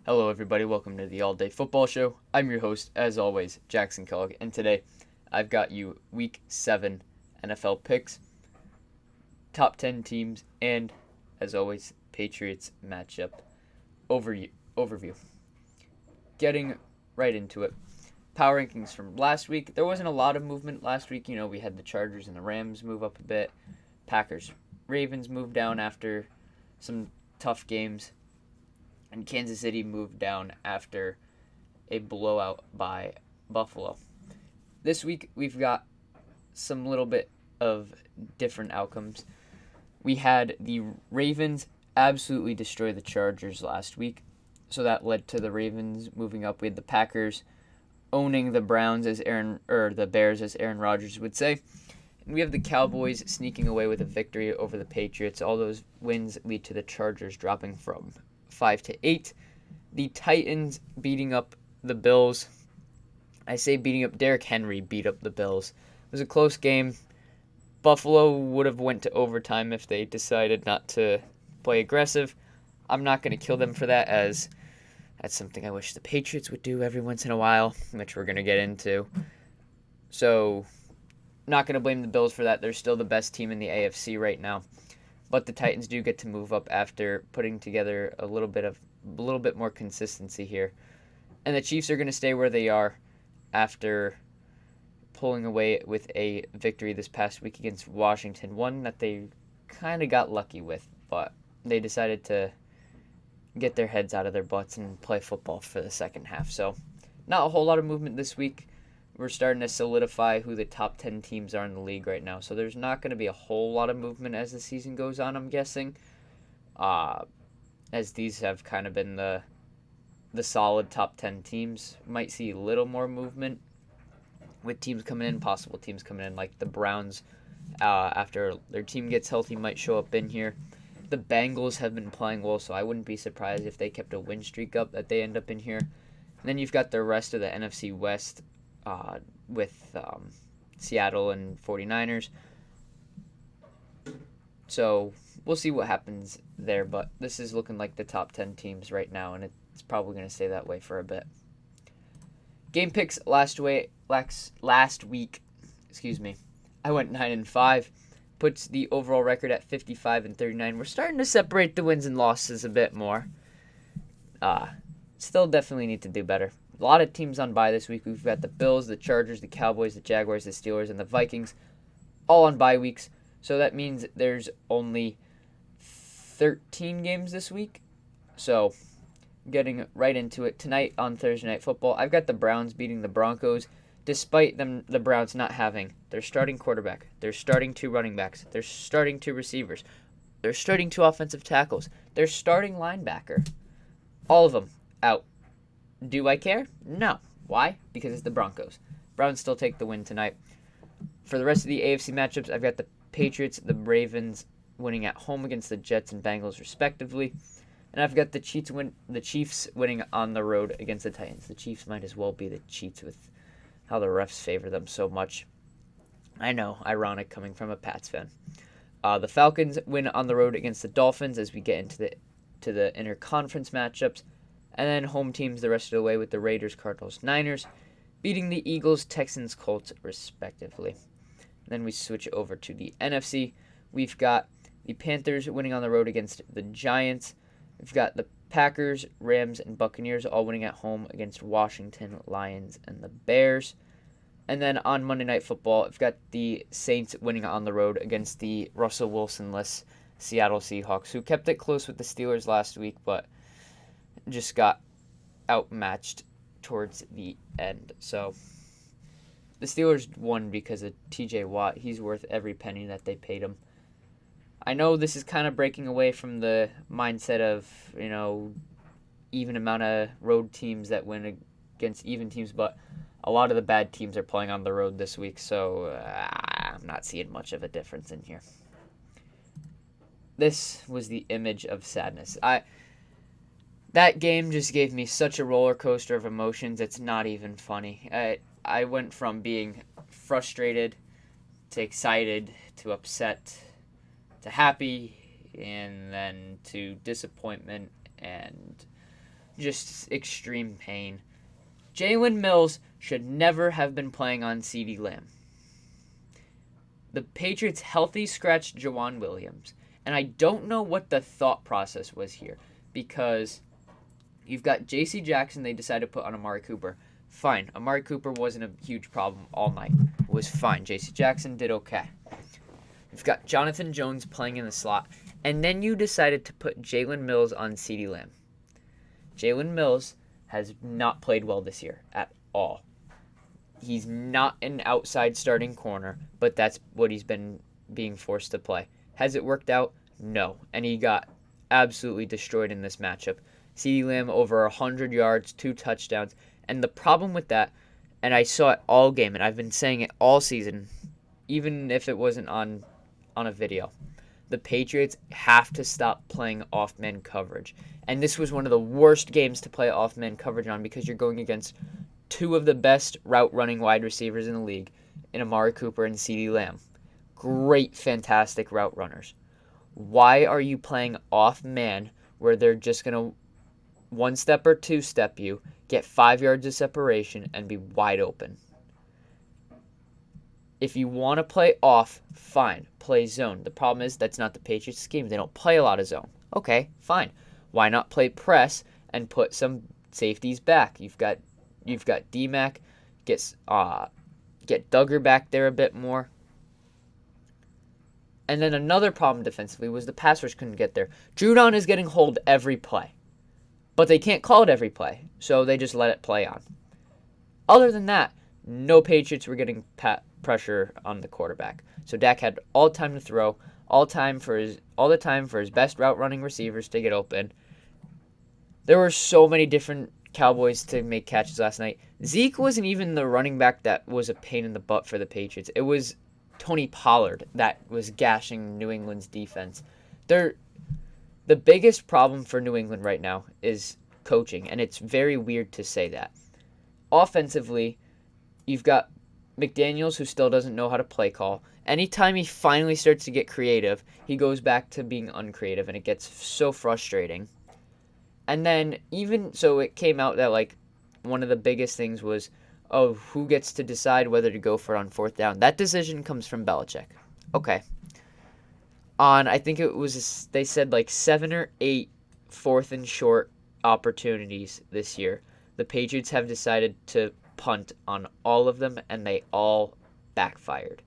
Hello, everybody. Welcome to the All Day Football Show. I'm your host, as always, Jackson Kellogg, and today I've got you Week 7 NFL picks, top 10 teams, and, as always, Patriots matchup overview. Getting right into it. Power rankings from last week. There wasn't a lot of movement last week. We had the Chargers and the Rams move up a bit. Packers, Ravens moved down after some tough games. And Kansas City moved down after a blowout by Buffalo. This week, we've got some little bit of different outcomes. We had the Ravens absolutely destroy the Chargers last week, so that led to the Ravens moving up. We had the Packers owning the the Bears, as Aaron Rodgers would say. And we have the Cowboys sneaking away with a victory over the Patriots. All those wins lead to the Chargers dropping from 5-8. The Titans beating up the Bills. I say beating up. Derrick Henry beat up the Bills. It was a close game. Buffalo would have went to overtime if they decided not to play aggressive. I'm not going to kill them for that, as that's something I wish the Patriots would do every once in a while, which we're going to get into. So, not going to blame the Bills for that. They're still the best team in the AFC right now. But the Titans do get to move up after putting together a little bit more consistency here. And the Chiefs are going to stay where they are after pulling away with a victory this past week against Washington. One that they kind of got lucky with, but they decided to get their heads out of their butts and play football for the second half. So, not a whole lot of movement this week. We're starting to solidify who the top 10 teams are in the league right now. So there's not going to be a whole lot of movement as the season goes on, I'm guessing. As these have kind of been the solid top 10 teams. Might see a little more movement with teams coming in, possible teams coming in, like the Browns, after their team gets healthy, might show up in here. The Bengals have been playing well, so I wouldn't be surprised if they kept a win streak up that they end up in here. And then you've got the rest of the NFC West, with Seattle and 49ers. So we'll see what happens there, but this is looking like the top 10 teams right now, and it's probably going to stay that way for a bit. Game picks last week, I went 9-5, puts the overall record at 55-39. We're starting to separate the wins and losses a bit more. Still definitely need to do better. A lot of teams on bye this week. We've got the Bills, the Chargers, the Cowboys, the Jaguars, the Steelers, and the Vikings, all on bye weeks. So that means there's only 13 games this week. So getting right into it, tonight on Thursday Night Football, I've got the Browns beating the Broncos, despite the Browns not having their starting quarterback, their starting 2 running backs, their starting 2 receivers, their starting 2 offensive tackles, their starting linebacker. All of them out. Do I care? No. Why? Because it's the Broncos. Browns still take the win tonight. For the rest of the AFC matchups, I've got the Patriots, the Ravens winning at home against the Jets and Bengals respectively. And I've got the Chiefs winning on the road against the Titans. The Chiefs might as well be the Chiefs with how the refs favor them so much. I know, ironic coming from a Pats fan. The Falcons win on the road against the Dolphins as we get into the interconference matchups. And then home teams the rest of the way with the Raiders, Cardinals, Niners, beating the Eagles, Texans, Colts, respectively. And then we switch over to the NFC. We've got the Panthers winning on the road against the Giants. We've got the Packers, Rams, and Buccaneers all winning at home against Washington, Lions, and the Bears. And then on Monday Night Football, I've got the Saints winning on the road against the Russell Wilson-less Seattle Seahawks, who kept it close with the Steelers last week, but just got outmatched towards the end. So the Steelers won because of TJ Watt. He's worth every penny that they paid him. I know this is kind of breaking away from the mindset of, even amount of road teams that win against even teams, but a lot of the bad teams are playing on the road this week, so I'm not seeing much of a difference in here. This was the image of sadness. That game just gave me such a roller coaster of emotions, it's not even funny. I went from being frustrated to excited to upset to happy and then to disappointment and just extreme pain. Jalen Mills should never have been playing on CeeDee Lamb. The Patriots healthy scratched Jawan Williams. And I don't know what the thought process was here, because you've got J.C. Jackson they decided to put on Amari Cooper. Fine. Amari Cooper wasn't a huge problem all night. It was fine. J.C. Jackson did okay. You've got Jonathan Jones playing in the slot. And then you decided to put Jalen Mills on CeeDee Lamb. Jalen Mills has not played well this year at all. He's not an outside starting corner, but that's what he's been being forced to play. Has it worked out? No. And he got absolutely destroyed in this matchup. CeeDee Lamb over 100 yards, 2 touchdowns. And the problem with that, and I saw it all game, and I've been saying it all season, even if it wasn't on a video, the Patriots have to stop playing off-man coverage. And this was one of the worst games to play off-man coverage on, because you're going against two of the best route-running wide receivers in the league, in Amari Cooper and CeeDee Lamb. Great, fantastic route runners. Why are you playing off-man where they're just going to one-step or two-step you, get 5 yards of separation, and be wide open? If you want to play off, fine, play zone. The problem is that's not the Patriots scheme. They don't play a lot of zone. Okay, fine. Why not play press and put some safeties back? You've got D-Mac, get Duggar back there a bit more. And then another problem defensively was the pass rush couldn't get there. Judon is getting holed every play, but they can't call it every play, so they just let it play on. Other than that, no Patriots were getting pressure on the quarterback. So Dak had all time to throw, all the time for his best route running receivers to get open. There were so many different Cowboys to make catches last night. Zeke wasn't even the running back that was a pain in the butt for the Patriots. It was Tony Pollard that was gashing New England's defense. The biggest problem for New England right now is coaching, and it's very weird to say that. Offensively, you've got McDaniels, who still doesn't know how to play call. Anytime he finally starts to get creative, he goes back to being uncreative, and it gets so frustrating. And then it came out that one of the biggest things was, who gets to decide whether to go for it on 4th down? That decision comes from Belichick. Okay. I think it was, they said 7 or 8 4th and short opportunities this year. The Patriots have decided to punt on all of them, and they all backfired.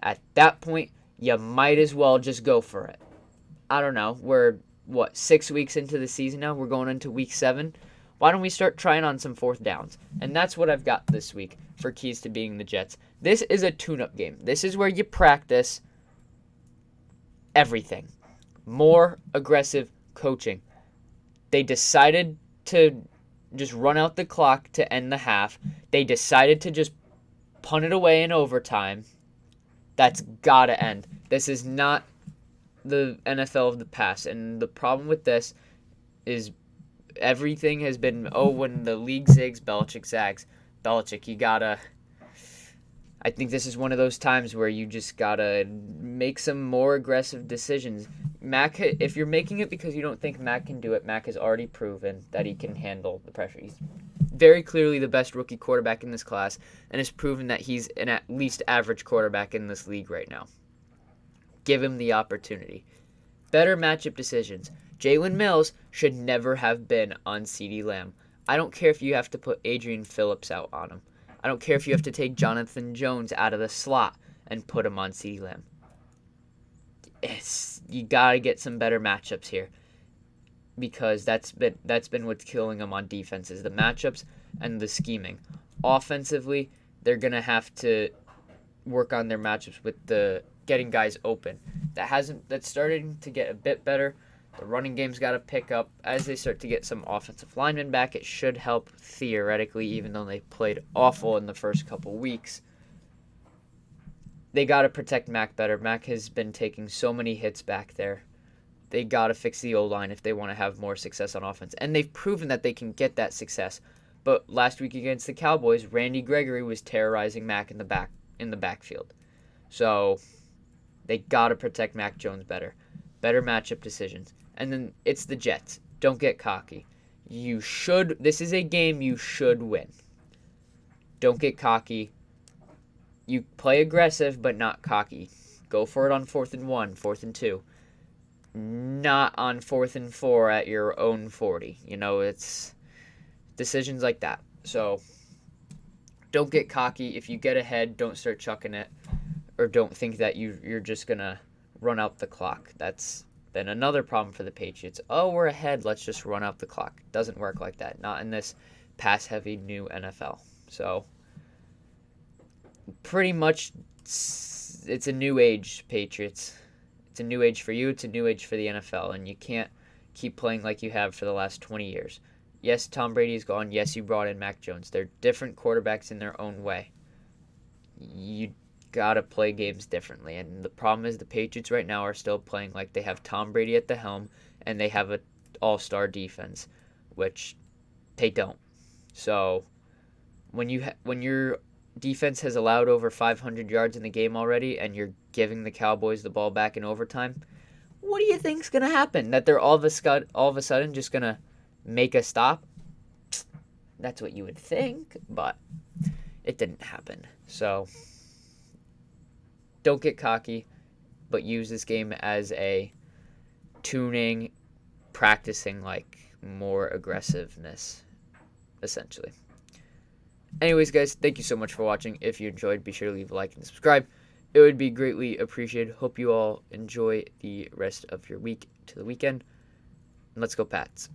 At that point, you might as well just go for it. I don't know. We're, 6 weeks into the season now? We're going into week 7. Why don't we start trying on some 4th downs? And that's what I've got this week for keys to being the Jets. This is a tune-up game. This is where you practice everything. More aggressive coaching. They decided to just run out the clock to end the half. They decided to just punt it away in overtime. That's got to end. This is not the NFL of the past. And the problem with this is everything has been, when the league zigs, Belichick zags. Belichick, you gotta... I think this is one of those times where you just gotta make some more aggressive decisions. Mac, if you're making it because you don't think Mac can do it, Mac has already proven that he can handle the pressure. He's very clearly the best rookie quarterback in this class, and has proven that he's an at least average quarterback in this league right now. Give him the opportunity. Better matchup decisions. Jalen Mills should never have been on CeeDee Lamb. I don't care if you have to put Adrian Phillips out on him. I don't care if you have to take Jonathan Jones out of the slot and put him on CeeDee Lamb. You got to get some better matchups here, because that's been what's killing them on defense, is the matchups and the scheming. Offensively, they're going to have to work on their matchups with the getting guys open. That's starting to get a bit better. The running game's got to pick up. As they start to get some offensive linemen back, it should help theoretically, even though they played awful in the first couple weeks. They got to protect Mac better. Mac has been taking so many hits back there. They got to fix the O-line if they want to have more success on offense. And they've proven that they can get that success. But last week against the Cowboys, Randy Gregory was terrorizing Mac in the backfield. So they got to protect Mac Jones better. Better matchup decisions. And then it's the Jets. Don't get cocky. This is a game you should win. Don't get cocky. You play aggressive, but not cocky. Go for it on 4th and 1, 4th and 2. Not on 4th and 4 at your own 40. It's decisions like that. So don't get cocky. If you get ahead, don't start chucking it, or don't think that you're just going to run out the clock. That's been another problem for the Patriots. Oh, we're ahead, let's just run out the clock. Doesn't work like that. Not in this pass-heavy new NFL. So pretty much it's a new age, Patriots. It's a new age for you. It's a new age for the NFL, and you can't keep playing like you have for the last 20 years. Yes, Tom Brady's gone. Yes, you brought in Mac Jones. They're different quarterbacks in their own way. You gotta play games differently, and the problem is the Patriots right now are still playing like they have Tom Brady at the helm and they have an all-star defense, which they don't. So when your defense has allowed over 500 yards in the game already, and you're giving the Cowboys the ball back in overtime, what do you think's gonna happen? That they're all of a sudden just gonna make a stop? That's what you would think, but it didn't happen. So don't get cocky, but use this game as a tuning, practicing like more aggressiveness, essentially. Anyways, guys, thank you so much for watching. If you enjoyed, be sure to leave a like and subscribe. It would be greatly appreciated. Hope you all enjoy the rest of your week to the weekend. Let's go, Pats.